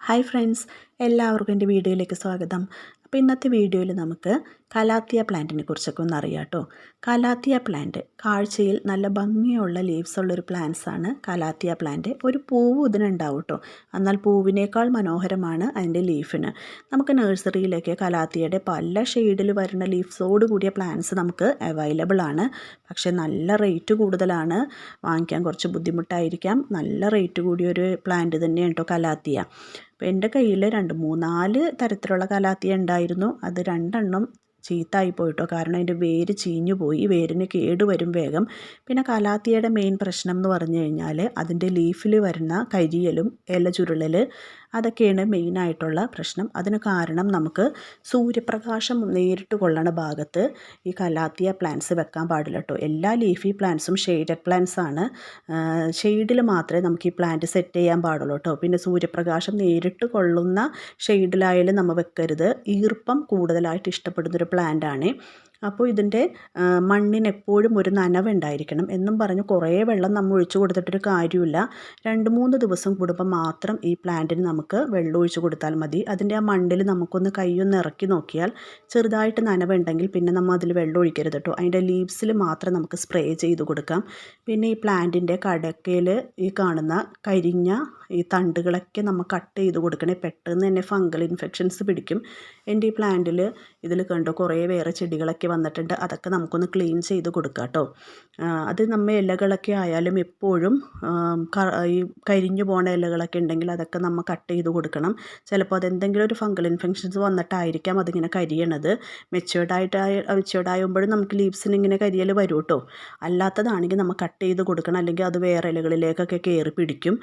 Hi friends, എല്ലാവർക്കും എൻ്റെ വീഡിയോയിലേക്ക് സ്വാഗതം. അപ്പോൾ ഇന്നത്തെ വീഡിയോയിൽ നമുക്ക് കലാത്തിയ പ്ലാന്റിനെ കുറിച്ചൊക്കെ ഒന്ന് അറിയാം കേട്ടോ. കലാത്തിയ പ്ലാന്റ് കാഴ്ചയിൽ നല്ല ഭംഗിയുള്ള ലീവ്സ് ഉള്ളൊരു പ്ലാന്റ്സ് ആണ് കലാത്തിയ പ്ലാന്റ്. ഒരു പൂവ് ഇതിനുണ്ടാവും കേട്ടോ. എന്നാൽ പൂവിനേക്കാൾ മനോഹരമാണ് അതിൻ്റെ ലീഫിന്. നമുക്ക് നഴ്സറിയിലേക്ക് കലാത്തിയയുടെ പല ഷെയ്ഡിൽ വരുന്ന ലീഫ്സോട് കൂടിയ പ്ലാന്റ്സ് നമുക്ക് അവൈലബിൾ ആണ്. പക്ഷേ നല്ല റേറ്റ് കൂടുതലാണ്, വാങ്ങിക്കാൻ കുറച്ച് ബുദ്ധിമുട്ടായിരിക്കാം. നല്ല റേറ്റ് കൂടിയൊരു പ്ലാന്റ് തന്നെയാണ് കേട്ടോ കലാത്തിയ. അപ്പോൾ എൻ്റെ കയ്യിൽ 2-3-4 തരത്തിലുള്ള കലാത്തിയ ഉണ്ടായിരുന്നു. അത് 2 ചീത്തായി പോയിട്ടോ, കാരണം അതിൻ്റെ വേര് ചീഞ്ഞു പോയി. വേരിന് കേടുവരും വേഗം. പിന്നെ കലാത്തിയയുടെ മെയിൻ പ്രശ്നം എന്ന് പറഞ്ഞു കഴിഞ്ഞാൽ അതിൻ്റെ ലീഫിൽ വരുന്ന കരിയലും ഇല ചുരുളൽ, അതൊക്കെയാണ് മെയിനായിട്ടുള്ള പ്രശ്നം. അതിന് കാരണം നമുക്ക് സൂര്യപ്രകാശം നേരിട്ട് കൊള്ളണ ഭാഗത്ത് ഈ കലാത്തിയ പ്ലാന്റ്സ് വെക്കാൻ പാടില്ല കേട്ടോ. എല്ലാ ലീഫി പ്ലാന്റ്സും ഷെയ്ഡഡ് പ്ലാന്റ്സ് ആണ്. ഷെയ്ഡിൽ മാത്രമേ നമുക്ക് ഈ പ്ലാന്റ് സെറ്റ് ചെയ്യാൻ പാടുള്ളൂ കേട്ടോ. പിന്നെ സൂര്യപ്രകാശം നേരിട്ട് കൊള്ളുന്ന ഷെയ്ഡിലായാലും നമ്മൾ വെക്കരുത്. ഈർപ്പം കൂടുതലായിട്ട് ഇഷ്ടപ്പെടുന്നൊരു പ്ലാന്റ് ആണ്. അപ്പോൾ ഇതിൻ്റെ മണ്ണിന് എപ്പോഴും ഒരു നനവുണ്ടായിരിക്കണം എന്നും പറഞ്ഞ് കുറേ വെള്ളം നമ്മൾ ഒഴിച്ചു കൊടുത്തിട്ടൊരു കാര്യമില്ല. 2-3 ദിവസം കൂടുമ്പോൾ മാത്രം ഈ പ്ലാന്റിന് നമുക്ക് വെള്ളം ഒഴിച്ചു കൊടുത്താൽ മതി. അതിൻ്റെ ആ മണ്ണിൽ നമുക്കൊന്ന് കൈയൊന്ന് ഇറക്കി നോക്കിയാൽ ചെറുതായിട്ട് നനവുണ്ടെങ്കിൽ പിന്നെ നമ്മൾ അതിൽ വെള്ളം ഒഴിക്കരുത് കേട്ടോ. അതിൻ്റെ ലീവ്സിൽ മാത്രം നമുക്ക് സ്പ്രേ ചെയ്ത് കൊടുക്കാം. പിന്നെ ഈ പ്ലാന്റിൻ്റെ കടക്കയിൽ ഈ കാണുന്ന കരിഞ്ഞ ഈ തണ്ടുകളൊക്കെ നമ്മൾ കട്ട് ചെയ്ത് കൊടുക്കണേ. പെട്ടെന്ന് തന്നെ ഫംഗൽ ഇൻഫെക്ഷൻസ് പിടിക്കും. എൻ്റെ ഈ പ്ലാന്റിൽ ഇതിൽ കണ്ടോ കുറേ വേറെ ചെടികളൊക്കെ വന്നിട്ടുണ്ട്. അതൊക്കെ നമുക്കൊന്ന് ക്ലീൻ ചെയ്ത് കൊടുക്കാം കേട്ടോ. അത് നമ്മൾ ഇലകളൊക്കെ ആയാലും എപ്പോഴും ഈ കരിഞ്ഞു പോണ ഇലകളൊക്കെ ഉണ്ടെങ്കിൽ അതൊക്കെ നമ്മൾ കട്ട് ചെയ്ത് കൊടുക്കണം. ചിലപ്പോൾ അതെന്തെങ്കിലും ഒരു ഫംഗൽ ഇൻഫെക്ഷൻസ് വന്നിട്ടായിരിക്കാം അതിങ്ങനെ കരിയണത്. മെച്ചുവേർഡായുമ്പോഴും നമുക്ക് ലീവ്സിന് ഇങ്ങനെ കരിയൽ വരും കേട്ടോ. അല്ലാത്തതാണെങ്കിൽ നമ്മൾ കട്ട് ചെയ്ത് കൊടുക്കണം, അല്ലെങ്കിൽ അത് വേറെ ഇലകളിലേക്കൊക്കെ കയറി പിടിക്കും.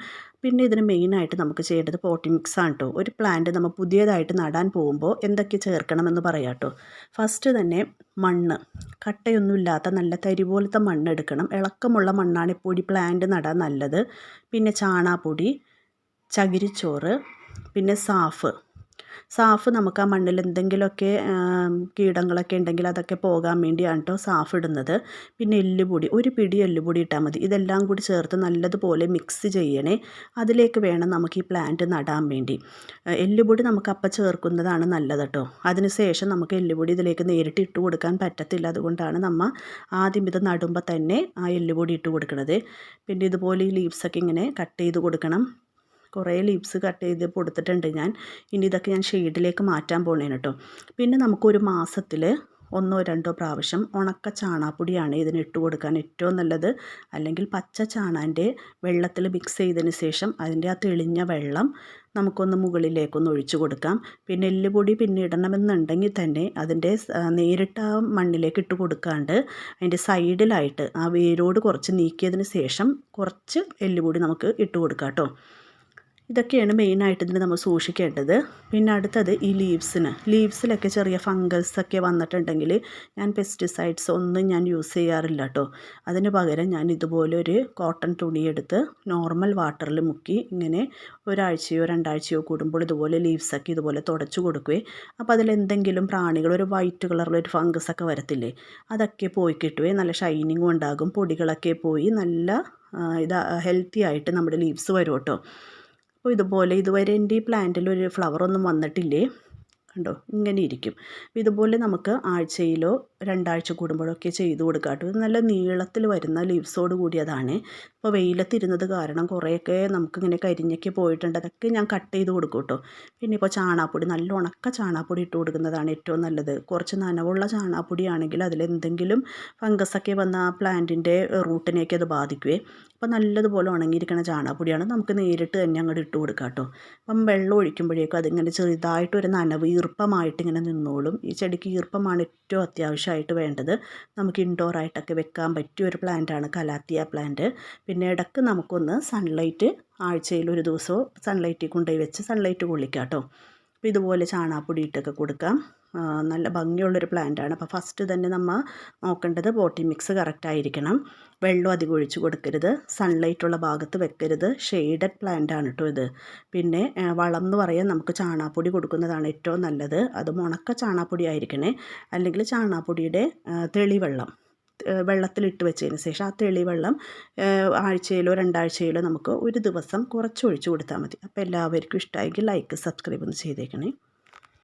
പിന്നെ ഇതിന് മെയിനായിട്ട് നമുക്ക് ചെയ്യേണ്ടത് പോട്ടി മിക്സ് ആണ് കേട്ടോ. ഒരു പ്ലാന്റ് നമ്മൾ പുതിയതായിട്ട് നടാൻ പോകുമ്പോൾ എന്തൊക്കെ ചേർക്കണമെന്ന് പറയാം കേട്ടോ. ഫസ്റ്റ് തന്നെ മണ്ണ്, കട്ടയൊന്നുമില്ലാത്ത നല്ല തരി പോലത്തെ മണ്ണ് എടുക്കണം. ഇളക്കമുള്ള മണ്ണാണ് എപ്പോഴും പ്ലാന്റ് നടാൻ നല്ലത്. പിന്നെ ചാണാപ്പൊടി, ചകിരിച്ചോറ്, പിന്നെ സാഫ് നമുക്ക് ആ മണ്ണിൽ എന്തെങ്കിലുമൊക്കെ കീടങ്ങളൊക്കെ ഉണ്ടെങ്കിൽ അതൊക്കെ പോകാൻ വേണ്ടിയാണ് കേട്ടോ സാഫ് ഇടുന്നത്. പിന്നെ എല്ലുപൊടി, ഒരു പിടി എല്ലുപൊടി ഇട്ടാൽ മതി. ഇതെല്ലാം കൂടി ചേർത്ത് നല്ലതുപോലെ മിക്സ് ചെയ്യണേ. അതിലേക്ക് വേണം നമുക്ക് ഈ പ്ലാന്റ് നടാൻ വേണ്ടി. എല്ലുപൊടി നമുക്ക് അപ്പം ചേർക്കുന്നതാണ് നല്ലത് കേട്ടോ. അതിനുശേഷം നമുക്ക് എല്ലുപൊടി ഇതിലേക്ക് നേരിട്ട് ഇട്ട് കൊടുക്കാൻ പറ്റത്തില്ല. അതുകൊണ്ടാണ് നമ്മൾ ആദ്യം ഇത് നടുമ്പോൾ തന്നെ ആ എല്ലുപൊടി ഇട്ട് കൊടുക്കുന്നത്. പിന്നെ ഇതുപോലെ ഈ ലീവ്സൊക്കെ ഇങ്ങനെ കട്ട് ചെയ്ത് കൊടുക്കണം. കുറേ ലീവ്സ് കട്ട് ചെയ്ത് കൊടുത്തിട്ടുണ്ട് ഞാൻ. ഇനി ഇതൊക്കെ ഞാൻ ഷെയ്ഡിലേക്ക് മാറ്റാൻ പോണേന് കേട്ടോ. പിന്നെ നമുക്കൊരു മാസത്തിൽ 1-2 പ്രാവശ്യം ഉണക്ക ചാണാപ്പൊടിയാണ് ഇതിന് ഇട്ട് കൊടുക്കാൻ ഏറ്റവും നല്ലത്. അല്ലെങ്കിൽ പച്ച ചാണാൻ്റെ വെള്ളത്തിൽ മിക്സ് ചെയ്തതിന് ശേഷം അതിൻ്റെ ആ തെളിഞ്ഞ വെള്ളം നമുക്കൊന്ന് മുകളിലേക്കൊന്ന് ഒഴിച്ചു കൊടുക്കാം. പിന്നെ എല്ലുപൊടി പിന്നെ ഇടണമെന്നുണ്ടെങ്കിൽ തന്നെ അതിൻ്റെ നേരിട്ട് ആ മണ്ണിലേക്ക് ഇട്ട് കൊടുക്കാണ്ട് അതിൻ്റെ സൈഡിലായിട്ട് ആ വേരോട് കുറച്ച് നീക്കിയതിന് ശേഷം കുറച്ച് എല്ലുപൊടി നമുക്ക് ഇട്ട് കൊടുക്കാം കേട്ടോ. ഇതൊക്കെയാണ് മെയിനായിട്ട് ഇതിന് നമ്മൾ സൂക്ഷിക്കേണ്ടത്. പിന്നെ അടുത്തത് ഈ ലീവ്സിലൊക്കെ ചെറിയ ഫംഗൽസൊക്കെ വന്നിട്ടുണ്ടെങ്കിൽ ഞാൻ പെസ്റ്റിസൈഡ്സ് ഒന്നും ഞാൻ യൂസ് ചെയ്യാറില്ല കേട്ടോ. അതിന് പകരം ഞാൻ ഇതുപോലെ ഒരു കോട്ടൺ തുണിയെടുത്ത് നോർമൽ വാട്ടറിൽ മുക്കി ഇങ്ങനെ ഒരാഴ്ചയോ 2 ആഴ്ചയോ കൂടുമ്പോൾ ഇതുപോലെ ലീവ്സൊക്കെ ഇതുപോലെ തുടച്ചു കൊടുക്കുകയെ. അപ്പോൾ അതിലെന്തെങ്കിലും പ്രാണികൾ, ഒരു വൈറ്റ് കളറിലൊരു ഫംഗസൊക്കെ വരത്തില്ലേ, അതൊക്കെ പോയി കിട്ടുകയെ. നല്ല ഷൈനിങ്ങും ഉണ്ടാകും. പൊടികളൊക്കെ പോയി നല്ല ഹെൽത്തി ആയിട്ട് നമ്മുടെ ലീവ്സ് വരും കേട്ടോ. അപ്പോൾ ഇതുപോലെ ഇതുവരെ എൻ്റെ ഈ പ്ലാന്റിൽ ഒരു ഫ്ലവറൊന്നും വന്നിട്ടില്ലേ, കണ്ടോ ഇങ്ങനെ ഇരിക്കും. ഇതുപോലെ നമുക്ക് ആഴ്ചയിലോ 2 ആഴ്ച കൂടുമ്പോഴൊക്കെ ചെയ്ത് കൊടുക്കാം കേട്ടോ. ഇത് നല്ല നീളത്തിൽ വരുന്ന ലീവ്സോട് കൂടിയതാണ്. ഇപ്പോൾ വെയിലത്തിരുന്നത് കാരണം കുറേയൊക്കെ നമുക്കിങ്ങനെ കരിഞ്ഞൊക്കെ പോയിട്ടുണ്ട്. അതൊക്കെ ഞാൻ കട്ട് ചെയ്ത് കൊടുക്കും കേട്ടോ. പിന്നെ ഇപ്പോൾ ചാണാപ്പൊടി, നല്ല ഉണക്ക ചാണാപ്പൊടി ഇട്ട് കൊടുക്കുന്നതാണ് ഏറ്റവും നല്ലത്. കുറച്ച് നനവുള്ള ചാണാപ്പൊടിയാണെങ്കിൽ അതിലെന്തെങ്കിലും ഫംഗസൊക്കെ വന്ന ആ പ്ലാന്റിൻ്റെ റൂട്ടിനെയൊക്കെ അത് ബാധിക്കുവേ. അപ്പോൾ നല്ലതുപോലെ ഉണങ്ങിയിരിക്കുന്ന ചാണാപ്പൊടിയാണ് നമുക്ക് നേരിട്ട് തന്നെ അങ്ങോട്ട് ഇട്ട് കൊടുക്കാം കേട്ടോ. അപ്പം വെള്ളം ഒഴിക്കുമ്പോഴേക്കും അതിങ്ങനെ ചെറുതായിട്ടൊരു നനവ് ഈർപ്പമായിട്ട് ഇങ്ങനെ നിന്നോളും. ഈ ചെടിക്ക് ഈർപ്പമാണ് ഏറ്റവും അത്യാവശ്യമായിട്ട് വേണ്ടത്. നമുക്ക് ഇൻഡോറായിട്ടൊക്കെ വെക്കാൻ പറ്റിയ ഒരു പ്ലാന്റാണ് കലാത്തിയ പ്ലാന്റ്. പിന്നെ ഇടയ്ക്ക് നമുക്കൊന്ന് സൺലൈറ്റ് ആഴ്ചയിൽ ഒരു ദിവസവും സൺലൈറ്റിൽ കൊണ്ടുപോയി വെച്ച് സൺലൈറ്റ് കൊള്ളിക്കാം കേട്ടോ. അപ്പോൾ ഇതുപോലെ ചാണാപ്പൊടി ഇട്ടൊക്കെ കൊടുക്കാം. നല്ല ഭംഗിയുള്ളൊരു പ്ലാന്റാണ്. അപ്പോൾ ഫസ്റ്റ് തന്നെ നമ്മൾ നോക്കേണ്ടത് പോട്ടി മിക്സ് കറക്റ്റായിരിക്കണം. വെള്ളം അധികം ഒഴിച്ച് കൊടുക്കരുത്. സൺലൈറ്റുള്ള ഭാഗത്ത് വെക്കരുത്. ഷെയ്ഡഡ് പ്ലാന്റാണ് കേട്ടോ ഇത്. പിന്നെ വളം എന്ന് പറയാൻ നമുക്ക് ചാണാപ്പൊടി കൊടുക്കുന്നതാണ് ഏറ്റവും നല്ലത്. അതും ഉണക്ക ചാണാപ്പൊടി ആയിരിക്കണേ. അല്ലെങ്കിൽ ചാണാപ്പൊടിയുടെ തെളിവെള്ളം, വെള്ളത്തിലിട്ട് വെച്ചതിന് ശേഷം ആ തെളിവെള്ളം ആഴ്ചയിലോ 2 ആഴ്ചയിലോ നമുക്ക് ഒരു ദിവസം കുറച്ച് ഒഴിച്ച് കൊടുത്താൽ മതി. അപ്പോൾ എല്ലാവർക്കും ഇഷ്ടമായെങ്കിൽ ലൈക്ക് സബ്സ്ക്രൈബ് ഒന്ന് ചെയ്തേക്കണേ.